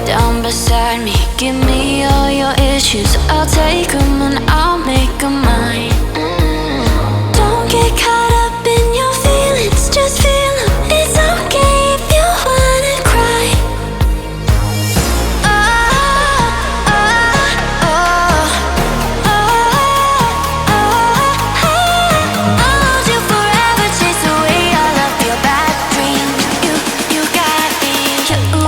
down beside me. Give me all your issues, I'll take them and I'll make them mine. Don't get caught up in your feelings, just feel them. It's okay if you wanna cry. Oh, oh, oh, oh, oh, oh. I'll hold you forever, chase away all of your bad dreams. You got me, you.